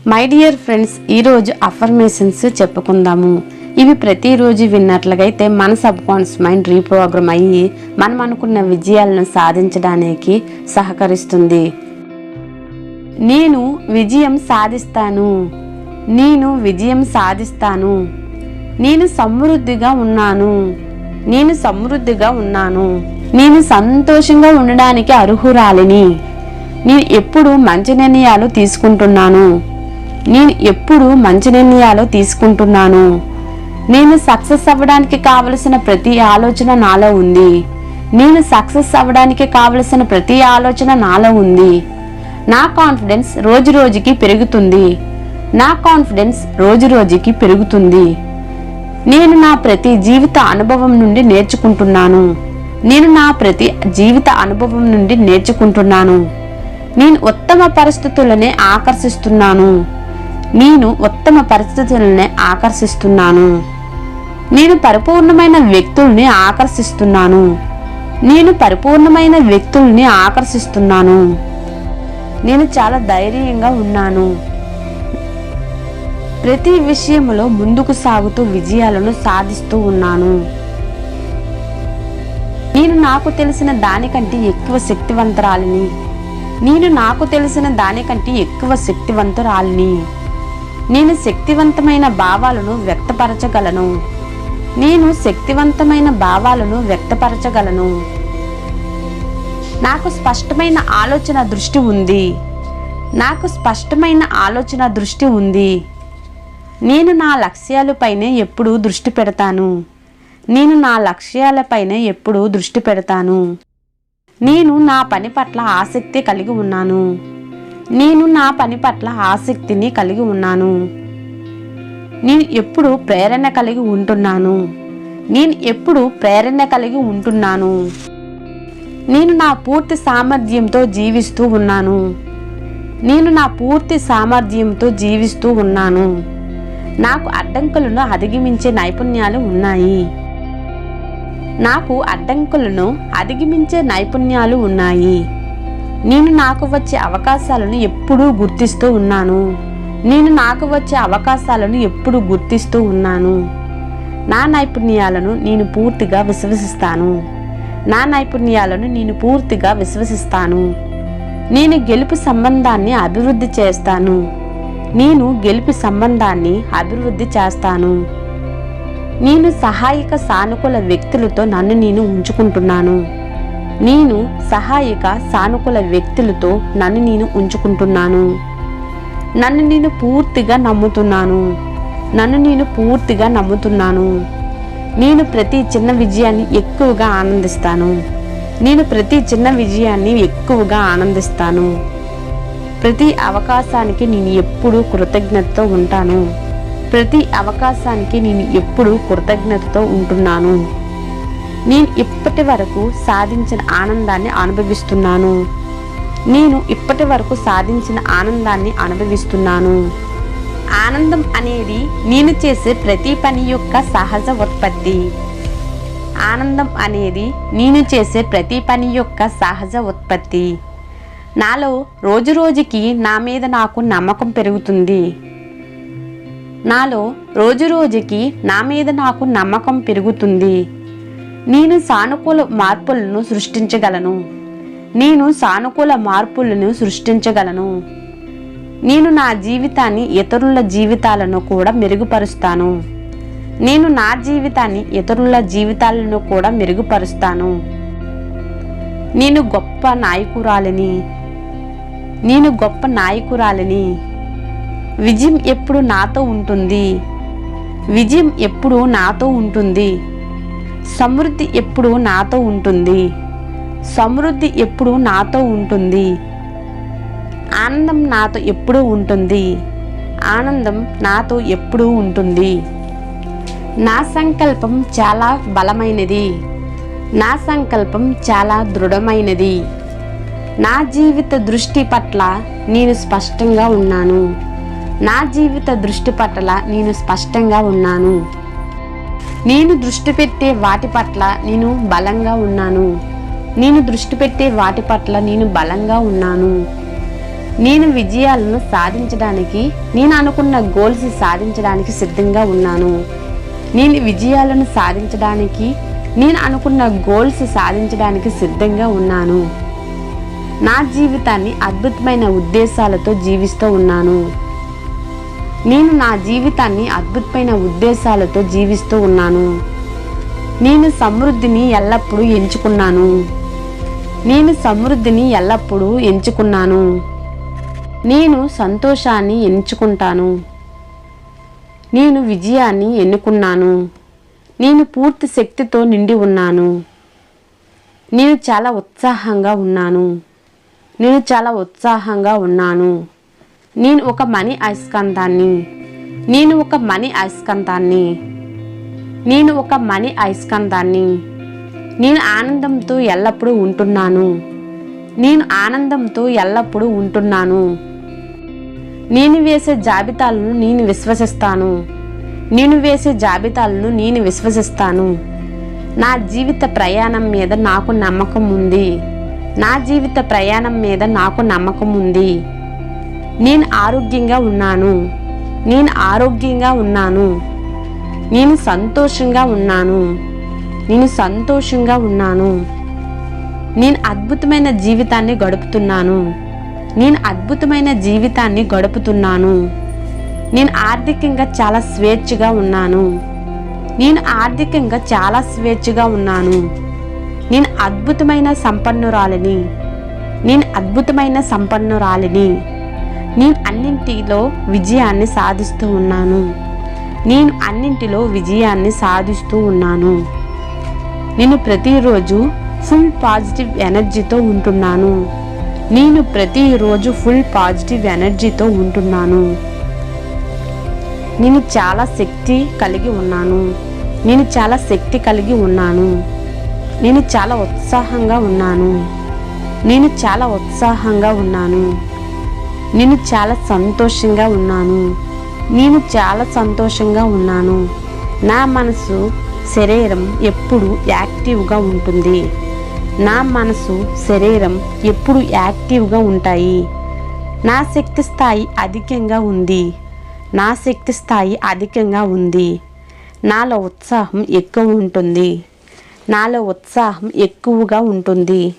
My dear friends, ఈరోజు affirmations చెప్పుకుందాము. ఇవి ప్రతిరోజు విన్నట్లయితే మన సబ్ కాన్షియస్ మైండ్ రీప్రోగ్రామ్ అయ్యి మనం అనుకున్న విజయాలను సాధించడానికి సహకరిస్తుంది. నేను విజయం సాధిస్తాను. నేను విజయం సాధిస్తాను. నేను సమృద్ధిగా ఉన్నాను. నేను సమృద్ధిగా ఉన్నాను. నేను సంతోషంగా ఉండడానికి అర్హురాలిని. నేను ఎప్పుడు మంచి నిర్ణయాలు తీసుకుంటున్నాను. నేను ఎప్పుడు మంచి నిర్ణయాలు తీసుకుంటున్నాను. నేను సక్సెస్ అవ్వడానికి కావలసిన ప్రతి ఆలోచన నాలో ఉంది. నేను సక్సెస్ అవ్వడానికి కావలసిన ప్రతి ఆలోచన నాలో ఉంది. నా కాన్ఫిడెన్స్ రోజు రోజుకి పెరుగుతుంది. నా కాన్ఫిడెన్స్ రోజు రోజుకి పెరుగుతుంది. నేను నా ప్రతి జీవిత అనుభవం నుండి నేర్చుకుంటున్నాను. నేను నా ప్రతి జీవిత అనుభవం నుండి నేర్చుకుంటున్నాను. నేను ఉత్తమ పరిస్థితులనే ఆకర్షిస్తున్నాను. నేను ఉత్తమ పరిస్థితులనే ఆకర్షిస్తున్నాను. నేను పరిపూర్ణమైన వ్యక్తుల్ని ఆకర్షిస్తున్నాను. నేను పరిపూర్ణమైన వ్యక్తుల్ని ఆకర్షిస్తున్నాను. నేను చాలా ధైర్యంగా ఉన్నాను. ప్రతి విషయంలో ముందుకు సాగుతూ విజయాలను సాధిస్తూ ఉన్నాను. నేను నాకు తెలిసిన దానికంటే ఎక్కువ శక్తివంతురాలిని. నేను నాకు తెలిసిన దానికంటే ఎక్కువ శక్తివంతురాలిని. నేను శక్తివంతమైన భావాలను వ్యక్తపరచగలను. నేను శక్తివంతమైన భావాలను వ్యక్తపరచగలను. నాకు స్పష్టమైన ఆలోచన దృష్టి ఉంది. నాకు స్పష్టమైన ఆలోచన దృష్టి ఉంది. నేను నా లక్ష్యాలపైనే ఎప్పుడూ దృష్టి పెడతాను. నేను నా లక్ష్యాలపైనే ఎప్పుడూ దృష్టి పెడతాను. నేను నా పని పట్ల ఆసక్తి కలిగి ఉన్నాను. నేను నా పని పట్ల ఆసక్తిని కలిగి ఉన్నాను. నేను ఎప్పుడు ప్రేరణ కలిగి ఉంటున్నాను. నేను ఎప్పుడు ప్రేరణ కలిగి ఉంటున్నాను. నేను నా పూర్తి సామర్థ్యంతో జీవిస్తూ ఉన్నాను. నేను నా పూర్తి సామర్థ్యంతో జీవిస్తూ ఉన్నాను. నాకు అడ్డంకులను అధిగమించే నైపుణ్యాలు ఉన్నాయి. నాకు అడ్డంకులను అధిగమించే నైపుణ్యాలు ఉన్నాయి. నేను నాకు వచ్చే అవకాశాలను ఎప్పుడూ గుర్తిస్తూ ఉన్నాను. నేను నాకు వచ్చే అవకాశాలను ఎప్పుడూ గుర్తిస్తూ ఉన్నాను. నా నైపుణ్యాలను నేను పూర్తిగా విశ్వసిస్తాను. నా నైపుణ్యాలను నేను పూర్తిగా విశ్వసిస్తాను. నేను గెలుపు సంబంధాన్ని అభివృద్ధి చేస్తాను. నేను గెలుపు సంబంధాన్ని అభివృద్ధి చేస్తాను. నేను సహాయక సానుకూల వ్యక్తులతో నన్ను నేను ఉంచుకుంటున్నాను. నేను సహాయక సానుకూల వ్యక్తులతో నన్ను నేను ఉంచుకుంటున్నాను. నన్ను నేను పూర్తిగా నమ్ముతున్నాను. నన్ను నేను పూర్తిగా నమ్ముతున్నాను. నేను ప్రతి చిన్న విజయాన్ని ఎక్కువగా ఆనందిస్తాను. నేను ప్రతి చిన్న విజయాన్ని ఎక్కువగా ఆనందిస్తాను. ప్రతి అవకాశానికి నేను ఎప్పుడూ కృతజ్ఞతతో ఉంటాను. ప్రతి అవకాశానికి నేను ఎప్పుడూ కృతజ్ఞతతో ఉంటున్నాను. నేను ఇప్పటి వరకు సాధించిన ఆనందాన్ని అనుభవిస్తున్నాను. నేను ఇప్పటి వరకు సాధించిన ఆనందాన్ని అనుభవిస్తున్నాను. ఆనందం అనేది నేను చేసే ప్రతి పని యొక్క సహజ ఉత్పత్తి. ఆనందం అనేది నేను చేసే ప్రతి పని యొక్క సహజ ఉత్పత్తి. నాలో రోజు రోజుకి నా మీద నాకు నమ్మకం పెరుగుతుంది. నాలో రోజు రోజుకి నా మీద నాకు నమ్మకం పెరుగుతుంది. నేను సానుకూల మార్పులను సృష్టించగలను. నేను సానుకూల మార్పులను సృష్టించగలను. నేను నా జీవితాన్ని ఇతరుల జీవితాలను కూడా మెరుగుపరుస్తాను. నేను నా జీవితాన్ని ఇతరుల జీవితాలను కూడా మెరుగుపరుస్తాను. నేను గొప్ప నాయకురాలిని. నేను గొప్ప నాయకురాలిని. విజయం ఎప్పుడు నాతో ఉంటుంది. విజయం ఎప్పుడు నాతో ఉంటుంది. సమృద్ధి ఎప్పుడు నాతో ఉంటుంది. సమృద్ధి ఎప్పుడు నాతో ఉంటుంది. ఆనందం నాతో ఎప్పుడూ ఉంటుంది. ఆనందం నాతో ఎప్పుడూ ఉంటుంది. నా సంకల్పం చాలా బలమైనది. నా సంకల్పం చాలా దృఢమైనది. నా జీవిత దృష్టి పట్ల నేను స్పష్టంగా ఉన్నాను. నా జీవిత దృష్టి పట్ల నేను స్పష్టంగా ఉన్నాను. నేను దృష్టి పెట్టే వాటి పట్ల నేను బలంగా ఉన్నాను. నేను దృష్టి పెట్టే వాటి పట్ల నేను బలంగా ఉన్నాను. నేను విజయాలను సాధించడానికి, నేను అనుకున్న గోల్స్ సాధించడానికి సిద్ధంగా ఉన్నాను. నేను విజయాలను సాధించడానికి, నేను అనుకున్న గోల్స్ సాధించడానికి సిద్ధంగా ఉన్నాను. నా జీవితాన్ని అద్భుతమైన ఉద్దేశాలతో జీవిస్తూ ఉన్నాను. నేను నా జీవితాన్ని అద్భుతమైన ఉద్దేశాలతో జీవిస్తూ ఉన్నాను. నేను సమృద్ధిని ఎల్లప్పుడూ ఎంచుకున్నాను. నేను సమృద్ధిని ఎల్లప్పుడూ ఎంచుకున్నాను. నేను సంతోషాన్ని ఎంచుకుంటాను. నేను విజయాన్ని ఎన్నుకున్నాను. నేను పూర్తి శక్తితో నిండి ఉన్నాను. నేను చాలా ఉత్సాహంగా ఉన్నాను. నేను చాలా ఉత్సాహంగా ఉన్నాను. నేను ఒక మణి అయస్కాంతాన్ని. నేను ఒక మణి అయస్కాంతాన్ని. నేను ఒక మణి అయస్కాంతాన్ని. నేను ఆనందంతో ఎల్లప్పుడూ ఉంటున్నాను. నేను ఆనందంతో ఎల్లప్పుడూ ఉంటున్నాను. నేను వేసే జాబితాలను నేను విశ్వసిస్తాను. నేను వేసే జాబితాలను నేను విశ్వసిస్తాను. నా జీవిత ప్రయాణం మీద నాకు నమ్మకం ఉంది. నా జీవిత ప్రయాణం మీద నాకు నమ్మకం ఉంది. నేను ఆరోగ్యంగా ఉన్నాను. నేను ఆరోగ్యంగా ఉన్నాను. నేను సంతోషంగా ఉన్నాను. నేను సంతోషంగా ఉన్నాను. నేను అద్భుతమైన జీవితాన్ని గడుపుతున్నాను. నేను అద్భుతమైన జీవితాన్ని గడుపుతున్నాను. నేను ఆర్థికంగా చాలా స్వేచ్ఛగా ఉన్నాను. నేను ఆర్థికంగా చాలా స్వేచ్ఛగా ఉన్నాను. నేను అద్భుతమైన సంపన్నురాలిని. నేను అద్భుతమైన సంపన్నురాలిని. నేను అన్నింటిలో విజయాన్ని సాధిస్తూ ఉన్నాను. నేను అన్నింటిలో విజయాన్ని సాధిస్తూ ఉన్నాను. నేను ప్రతిరోజు ఫుల్ పాజిటివ్ ఎనర్జీతో ఉంటున్నాను. నేను ప్రతిరోజు ఫుల్ పాజిటివ్ ఎనర్జీతో ఉంటున్నాను. నేను చాలా శక్తి కలిగి ఉన్నాను. నేను చాలా శక్తి కలిగి ఉన్నాను. నేను చాలా ఉత్సాహంగా ఉన్నాను. నేను చాలా ఉత్సాహంగా ఉన్నాను. నేను చాలా సంతోషంగా ఉన్నాను. నేను చాలా సంతోషంగా ఉన్నాను. నా మనసు, శరీరం ఎప్పుడు యాక్టివ్గా ఉంటుంది. నా మనసు, శరీరం ఎప్పుడు యాక్టివ్గా ఉంటాయి. నా శక్తి స్థాయి అధికంగా ఉంది. నా శక్తి స్థాయి అధికంగా ఉంది. నాలో ఉత్సాహం ఎక్కువ ఉంటుంది. నాలో ఉత్సాహం ఎక్కువగా ఉంటుంది.